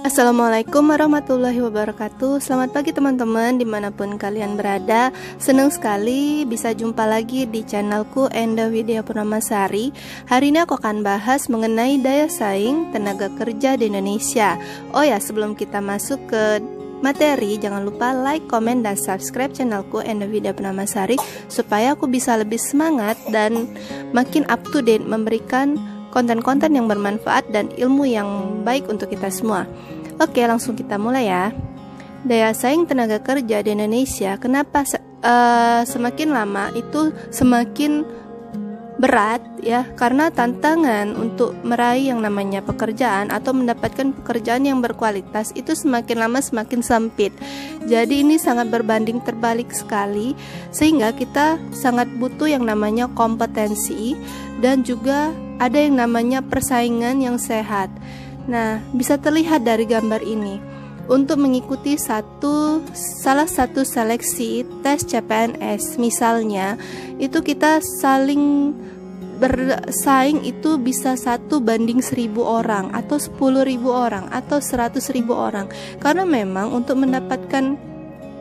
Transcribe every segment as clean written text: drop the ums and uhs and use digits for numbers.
Assalamualaikum warahmatullahi wabarakatuh. Selamat pagi teman-teman dimanapun kalian berada. Senang sekali bisa jumpa lagi di channelku Enda Widya Purnamasari. Hari ini aku akan bahas mengenai daya saing tenaga kerja di Indonesia. Oh ya, sebelum kita masuk ke materi, jangan lupa like, komen, dan subscribe channelku Enda Widya Purnamasari supaya aku bisa lebih semangat dan makin up to date memberikan konten-konten yang bermanfaat dan ilmu yang baik untuk kita semua. Oke, langsung kita mulai ya. Daya saing tenaga kerja di Indonesia, kenapa semakin lama itu semakin berat ya? Karena tantangan untuk meraih yang namanya pekerjaan atau mendapatkan pekerjaan yang berkualitas itu semakin lama semakin sempit. Jadi ini sangat berbanding terbalik sekali, sehingga kita sangat butuh yang namanya kompetensi dan juga ada yang namanya persaingan yang sehat. Nah, bisa terlihat dari gambar ini. Untuk mengikuti salah satu seleksi tes CPNS misalnya, itu kita saling bersaing itu bisa 1:1000 orang atau 10.000 orang atau 100.000 orang. Karena memang untuk mendapatkan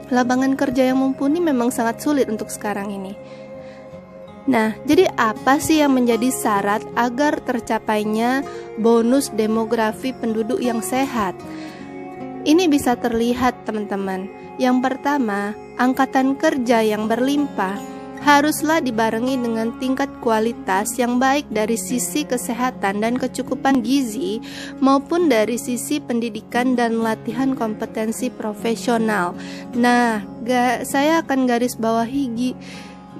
lapangan kerja yang mumpuni memang sangat sulit untuk sekarang ini. Nah, jadi apa sih yang menjadi syarat agar tercapainya bonus demografi penduduk yang sehat? Ini bisa terlihat teman-teman. Yang pertama, angkatan kerja yang berlimpah haruslah dibarengi dengan tingkat kualitas yang baik dari sisi kesehatan dan kecukupan gizi maupun dari sisi pendidikan dan latihan kompetensi profesional. Nah, saya akan garis bawahi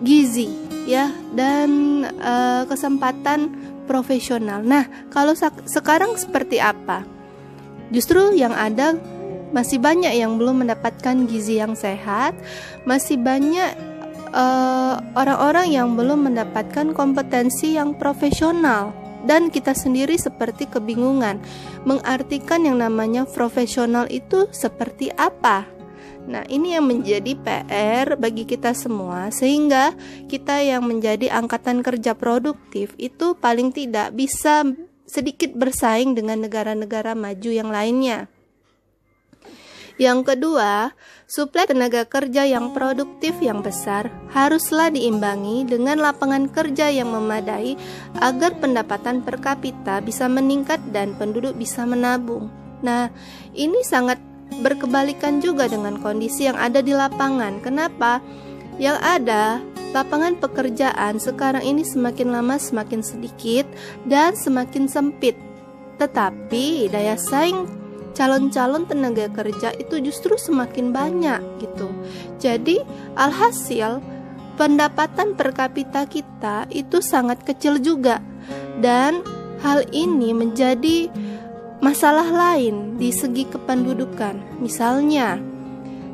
gizi ya dan kesempatan profesional. Nah, kalau sekarang seperti apa? Justru yang ada masih banyak yang belum mendapatkan gizi yang sehat, masih banyak orang-orang yang belum mendapatkan kompetensi yang profesional, dan kita sendiri seperti kebingungan mengartikan yang namanya profesional itu seperti apa. Nah, ini yang menjadi PR bagi kita semua, sehingga kita yang menjadi angkatan kerja produktif itu paling tidak bisa sedikit bersaing dengan negara-negara maju yang lainnya. Yang kedua, suplai tenaga kerja yang produktif yang besar haruslah diimbangi dengan lapangan kerja yang memadai agar pendapatan per kapita bisa meningkat dan penduduk bisa menabung. Nah, ini sangat berkebalikan juga dengan kondisi yang ada di lapangan. Kenapa? Yang ada, lapangan pekerjaan sekarang ini semakin lama semakin sedikit dan semakin sempit. Tetapi daya saing calon-calon tenaga kerja itu justru semakin banyak gitu. Jadi alhasil pendapatan per kapita kita itu sangat kecil juga. Dan hal ini menjadi masalah lain di segi kependudukan. Misalnya,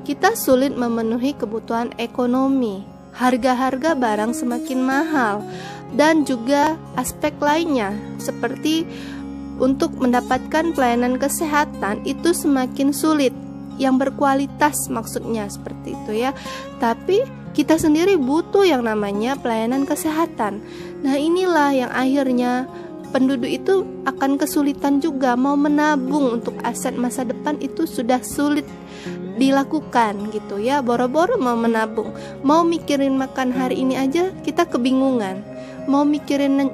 kita sulit memenuhi kebutuhan ekonomi, harga-harga barang semakin mahal, dan juga aspek lainnya seperti untuk mendapatkan pelayanan kesehatan itu semakin sulit, yang berkualitas maksudnya seperti itu ya. Tapi kita sendiri butuh yang namanya pelayanan kesehatan. Nah, inilah yang akhirnya penduduk itu akan kesulitan juga mau menabung untuk aset masa depan, itu sudah sulit dilakukan gitu ya. Boro-boro mau menabung, mau mikirin makan hari ini aja kita kebingungan, mau mikirin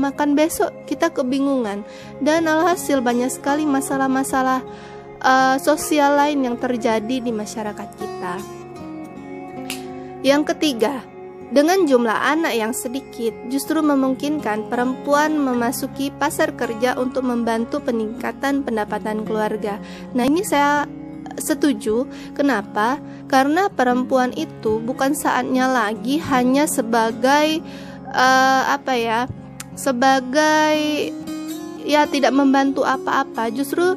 makan besok kita kebingungan, dan alhasil banyak sekali masalah-masalah sosial lain yang terjadi di masyarakat kita. Yang ketiga, dengan jumlah anak yang sedikit, justru memungkinkan perempuan memasuki pasar kerja untuk membantu peningkatan pendapatan keluarga. Nah, ini saya setuju. Kenapa? Karena perempuan itu bukan saatnya lagi hanya sebagai sebagai tidak membantu apa-apa. Justru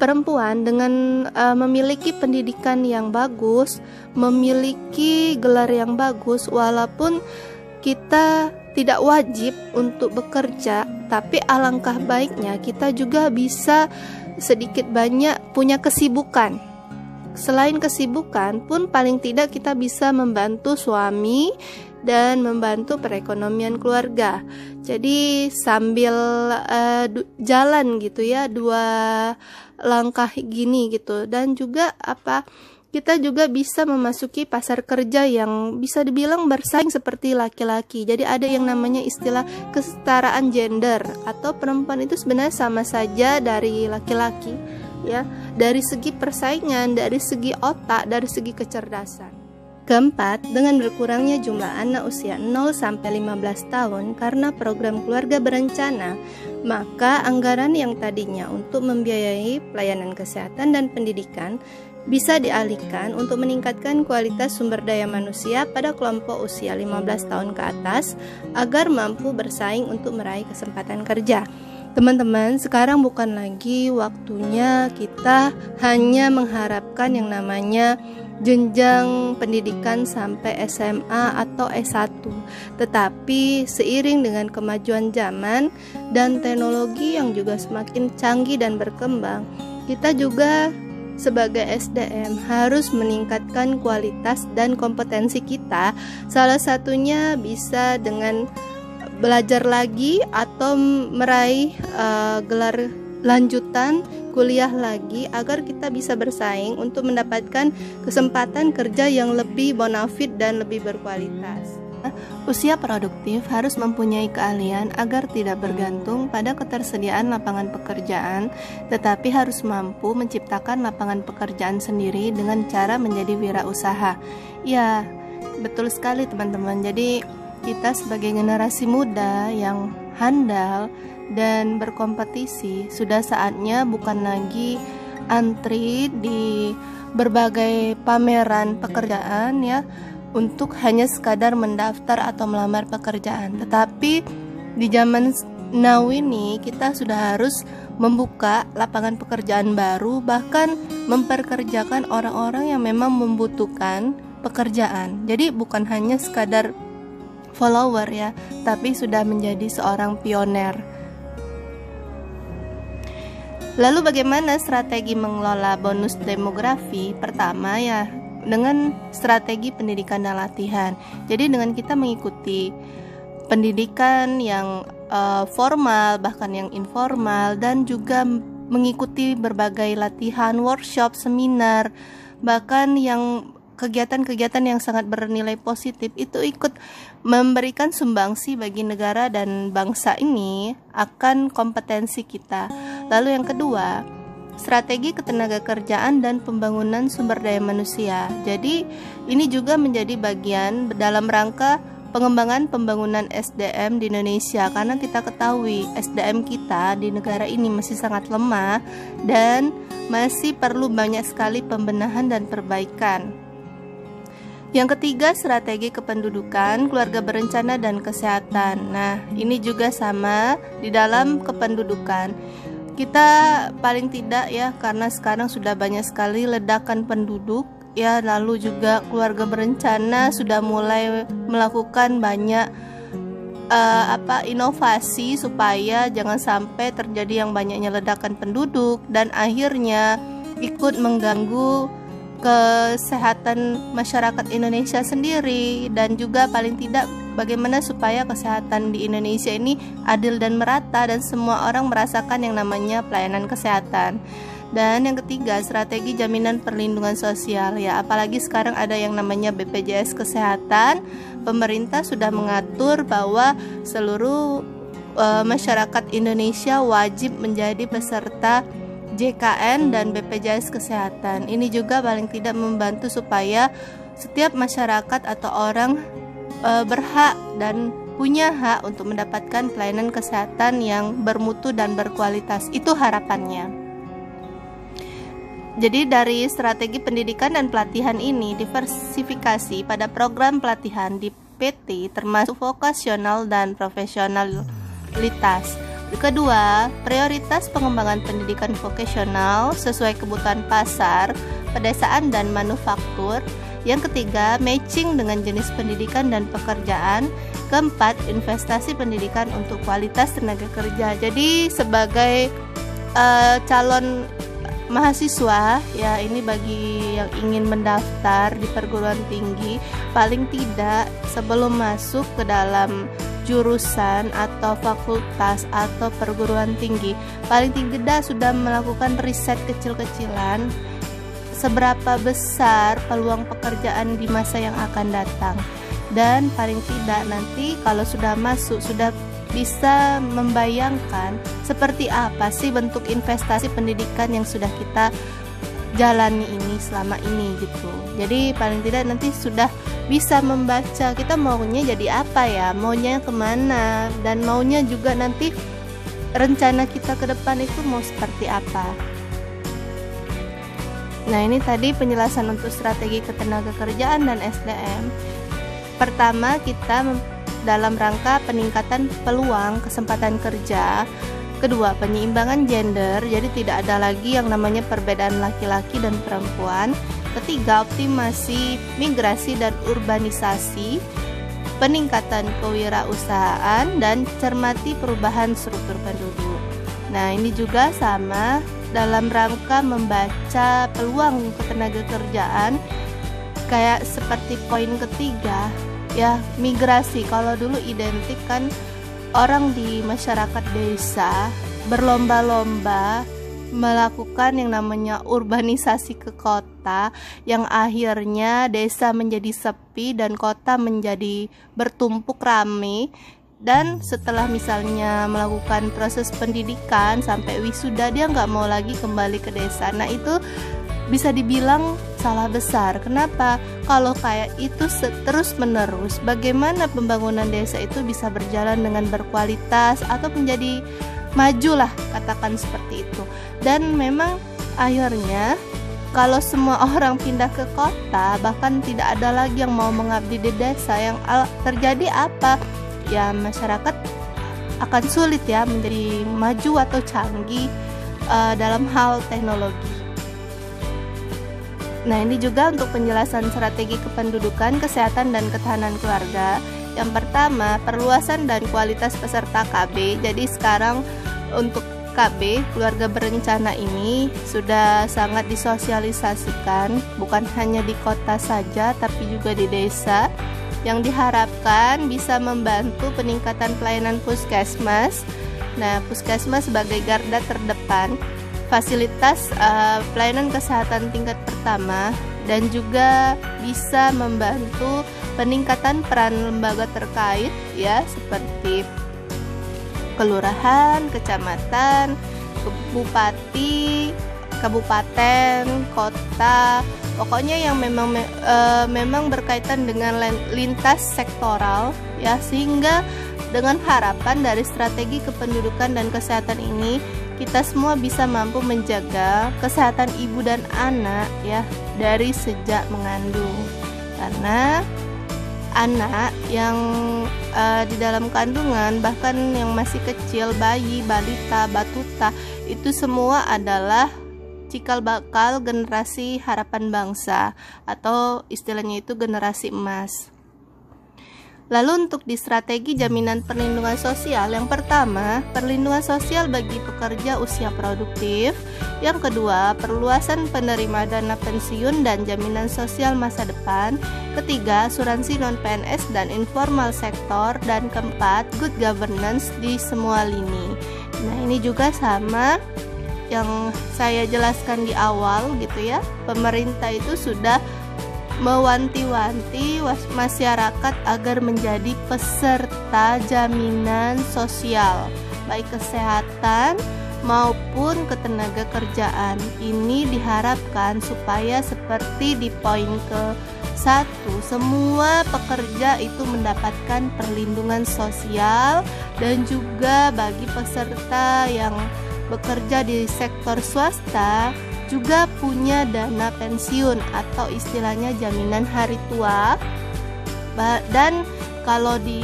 perempuan dengan memiliki pendidikan yang bagus, memiliki gelar yang bagus, walaupun kita tidak wajib untuk bekerja, tapi alangkah baiknya kita juga bisa sedikit banyak punya kesibukan. Selain kesibukan pun paling tidak kita bisa membantu suami dan membantu perekonomian keluarga. Jadi sambil jalan gitu ya, 2 langkah gini gitu, dan juga kita juga bisa memasuki pasar kerja yang bisa dibilang bersaing seperti laki-laki. Jadi ada yang namanya istilah kesetaraan gender, atau perempuan itu sebenarnya sama saja dari laki-laki ya, dari segi persaingan, dari segi otak, dari segi kecerdasan. Keempat, dengan berkurangnya jumlah anak usia 0 sampai 15 tahun karena program keluarga berencana, maka anggaran yang tadinya untuk membiayai pelayanan kesehatan dan pendidikan bisa dialihkan untuk meningkatkan kualitas sumber daya manusia pada kelompok usia 15 tahun ke atas agar mampu bersaing untuk meraih kesempatan kerja. Teman-teman, sekarang bukan lagi waktunya kita hanya mengharapkan yang namanya jenjang pendidikan sampai SMA atau S1. Tetapi seiring dengan kemajuan zaman dan teknologi yang juga semakin canggih dan berkembang, kita juga sebagai SDM harus meningkatkan kualitas dan kompetensi kita. Salah satunya bisa dengan belajar lagi atau meraih gelar lanjutan kuliah lagi agar kita bisa bersaing untuk mendapatkan kesempatan kerja yang lebih bonafit dan lebih berkualitas. Usia produktif harus mempunyai keahlian agar tidak bergantung pada ketersediaan lapangan pekerjaan, tetapi harus mampu menciptakan lapangan pekerjaan sendiri dengan cara menjadi wirausaha. Ya, betul sekali teman-teman. Jadi kita sebagai generasi muda yang handal dan berkompetisi, sudah saatnya bukan lagi antri di berbagai pameran pekerjaan ya, untuk hanya sekadar mendaftar atau melamar pekerjaan. Tetapi di zaman now ini kita sudah harus membuka lapangan pekerjaan baru, bahkan memperkerjakan orang-orang yang memang membutuhkan pekerjaan. Jadi bukan hanya sekadar follower ya, tapi sudah menjadi seorang pioner. Lalu bagaimana strategi mengelola bonus demografi? Pertama ya, dengan strategi pendidikan dan latihan. Jadi dengan kita mengikuti pendidikan yang formal, bahkan yang informal, dan juga mengikuti berbagai latihan, workshop, seminar, bahkan yang kegiatan-kegiatan yang sangat bernilai positif, itu ikut memberikan sumbangsi bagi negara dan bangsa ini akan kompetensi kita. Lalu yang kedua, strategi ketenagakerjaan dan pembangunan sumber daya manusia. Jadi ini juga menjadi bagian dalam rangka pengembangan pembangunan SDM di Indonesia, karena kita ketahui SDM kita di negara ini masih sangat lemah dan masih perlu banyak sekali pembenahan dan perbaikan. Yang ketiga, strategi kependudukan, keluarga berencana, dan kesehatan. Nah, ini juga sama di dalam kependudukan. Kita paling tidak ya, karena sekarang sudah banyak sekali ledakan penduduk ya, lalu juga keluarga berencana sudah mulai melakukan banyak inovasi supaya jangan sampai terjadi yang banyaknya ledakan penduduk dan akhirnya ikut mengganggu kesehatan masyarakat Indonesia sendiri, dan juga paling tidak bagaimana supaya kesehatan di Indonesia ini adil dan merata dan semua orang merasakan yang namanya pelayanan kesehatan. Dan yang ketiga, strategi jaminan perlindungan sosial ya, apalagi sekarang ada yang namanya BPJS Kesehatan. Pemerintah sudah mengatur bahwa seluruh masyarakat Indonesia wajib menjadi peserta JKN dan BPJS Kesehatan. Ini juga paling tidak membantu supaya setiap masyarakat atau orang berhak dan punya hak untuk mendapatkan pelayanan kesehatan yang bermutu dan berkualitas. Itu harapannya. Jadi dari strategi pendidikan dan pelatihan ini diversifikasi pada program pelatihan di PT termasuk vokasional dan profesionalitas. Kedua, prioritas pengembangan pendidikan vokasional sesuai kebutuhan pasar, pedesaan dan manufaktur. Yang ketiga, matching dengan jenis pendidikan dan pekerjaan. Keempat, investasi pendidikan untuk kualitas tenaga kerja. Jadi sebagai calon mahasiswa ya, ini bagi yang ingin mendaftar di perguruan tinggi, paling tidak sebelum masuk ke dalam jurusan atau fakultas atau perguruan tinggi, paling tidak sudah melakukan riset kecil-kecilan seberapa besar peluang pekerjaan di masa yang akan datang. Dan paling tidak nanti kalau sudah masuk, sudah bisa membayangkan seperti apa sih bentuk investasi pendidikan yang sudah kita jalani ini selama ini gitu. Jadi paling tidak nanti sudah bisa membaca kita maunya jadi apa ya, maunya kemana, dan maunya juga nanti rencana kita ke depan itu mau seperti apa. Nah, ini tadi penjelasan untuk strategi ketenagakerjaan dan SDM. Pertama, kita dalam rangka peningkatan peluang kesempatan kerja. Kedua, penyeimbangan gender, jadi tidak ada lagi yang namanya perbedaan laki-laki dan perempuan. Ketiga, optimasi migrasi dan urbanisasi, peningkatan kewirausahaan, dan cermati perubahan struktur penduduk. Nah, ini juga sama dalam rangka membaca peluang ketenagakerjaan, kayak seperti poin ketiga ya, migrasi. Kalau dulu identik kan orang di masyarakat desa berlomba-lomba melakukan yang namanya urbanisasi ke kota, yang akhirnya desa menjadi sepi dan kota menjadi bertumpuk rame. Dan setelah misalnya melakukan proses pendidikan sampai wisuda, dia nggak mau lagi kembali ke desa. Nah, itu bisa dibilang salah besar. Kenapa? Kalau kayak itu terus menerus, bagaimana pembangunan desa itu bisa berjalan dengan berkualitas atau menjadi maju lah, katakan seperti itu. Dan memang akhirnya kalau semua orang pindah ke kota, bahkan tidak ada lagi yang mau mengabdi di desa, yang terjadi apa? Ya, masyarakat akan sulit ya menjadi maju atau canggih dalam hal teknologi. Nah, ini juga untuk penjelasan strategi kependudukan, kesehatan, dan ketahanan keluarga. Yang pertama, perluasan dan kualitas peserta KB. Jadi sekarang untuk KB, keluarga berencana ini sudah sangat disosialisasikan, bukan hanya di kota saja, tapi juga di desa, yang diharapkan bisa membantu peningkatan pelayanan puskesmas. Nah, puskesmas sebagai garda terdepan, fasilitas pelayanan kesehatan tingkat pertama, dan juga bisa membantu peningkatan peran lembaga terkait ya, seperti kelurahan, kecamatan, bupati, kabupaten, kota, pokoknya yang memang berkaitan dengan lintas sektoral ya, sehingga dengan harapan dari strategi kependudukan dan kesehatan ini kita semua bisa mampu menjaga kesehatan ibu dan anak ya dari sejak mengandung. Karena anak yang di dalam kandungan, bahkan yang masih kecil, bayi, balita, batuta, itu semua adalah cikal bakal generasi harapan bangsa, atau istilahnya itu generasi emas. Lalu untuk di strategi jaminan perlindungan sosial, yang pertama, perlindungan sosial bagi pekerja usia produktif. Yang kedua, perluasan penerima dana pensiun dan jaminan sosial masa depan. Ketiga, asuransi non-PNS dan informal sektor. Dan keempat, good governance di semua lini. Nah, ini juga sama yang saya jelaskan di awal gitu ya. Pemerintah itu sudah mewanti-wanti masyarakat agar menjadi peserta jaminan sosial, baik kesehatan maupun ketenagakerjaan. Ini diharapkan supaya seperti di poin ke-1, semua pekerja itu mendapatkan perlindungan sosial, dan juga bagi peserta yang bekerja di sektor swasta juga punya dana pensiun atau istilahnya jaminan hari tua. Dan kalau di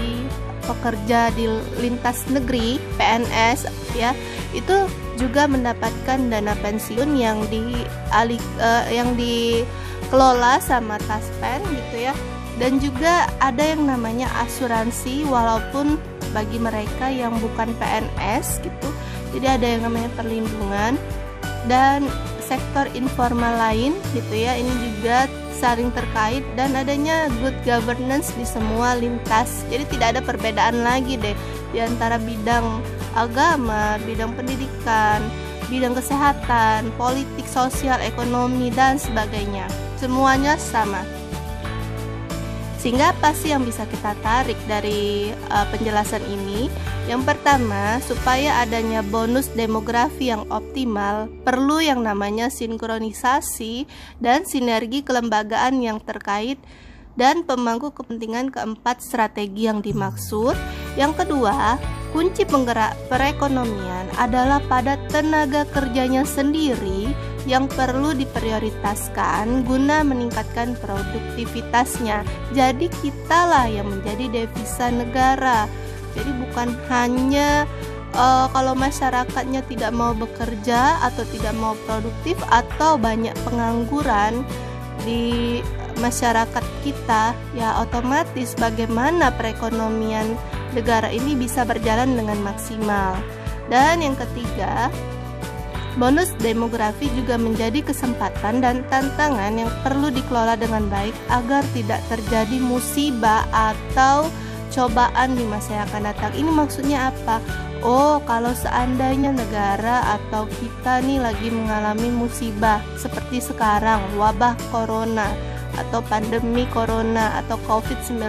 pekerja di lintas negeri PNS ya, itu juga mendapatkan dana pensiun yang dikelola sama Taspen gitu ya. Dan juga ada yang namanya asuransi, walaupun bagi mereka yang bukan PNS gitu, jadi ada yang namanya perlindungan. Dan sektor informal lain gitu ya, ini juga saling terkait, dan adanya good governance di semua lintas. Jadi tidak ada perbedaan lagi deh di antara bidang agama, bidang pendidikan, bidang kesehatan, politik, sosial, ekonomi, dan sebagainya. Semuanya sama. Sehingga apa sih yang bisa kita tarik dari penjelasan ini? Yang pertama, supaya adanya bonus demografi yang optimal, perlu yang namanya sinkronisasi dan sinergi kelembagaan yang terkait dan pemangku kepentingan keempat strategi yang dimaksud. Yang kedua, kunci penggerak perekonomian adalah pada tenaga kerjanya sendiri yang perlu diprioritaskan guna meningkatkan produktivitasnya. Jadi kitalah yang menjadi devisa negara. Jadi bukan hanya kalau masyarakatnya tidak mau bekerja atau tidak mau produktif atau banyak pengangguran di masyarakat kita, ya otomatis bagaimana perekonomian negara ini bisa berjalan dengan maksimal. Dan yang ketiga, bonus demografi juga menjadi kesempatan dan tantangan yang perlu dikelola dengan baik agar tidak terjadi musibah atau cobaan di masa yang akan datang. Ini maksudnya apa? Oh, kalau seandainya negara atau kita nih lagi mengalami musibah seperti sekarang, wabah corona atau pandemi corona atau COVID-19,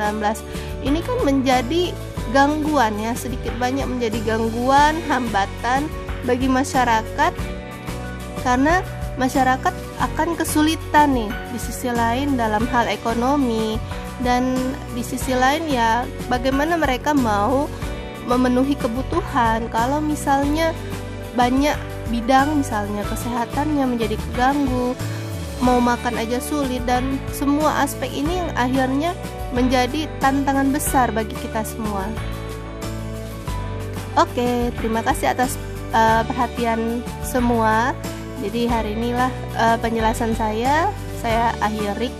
ini kan menjadi gangguan ya, sedikit banyak menjadi gangguan, hambatan bagi masyarakat, karena masyarakat akan kesulitan nih di sisi lain dalam hal ekonomi, dan di sisi lain ya bagaimana mereka mau memenuhi kebutuhan kalau misalnya banyak bidang, misalnya kesehatannya menjadi keganggu, mau makan aja sulit, dan semua aspek ini yang akhirnya menjadi tantangan besar bagi kita semua. Oke, terima kasih atas perhatian semua. Jadi hari inilah penjelasan saya akhiri.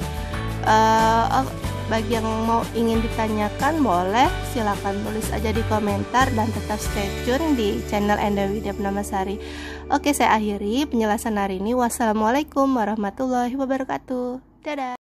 Bagi yang mau ingin ditanyakan boleh silakan tulis aja di komentar, dan tetap stay tune di channel Enda Widya Purnamasari. Oke, saya akhiri penjelasan hari ini. Wassalamualaikum warahmatullahi wabarakatuh. Dadah.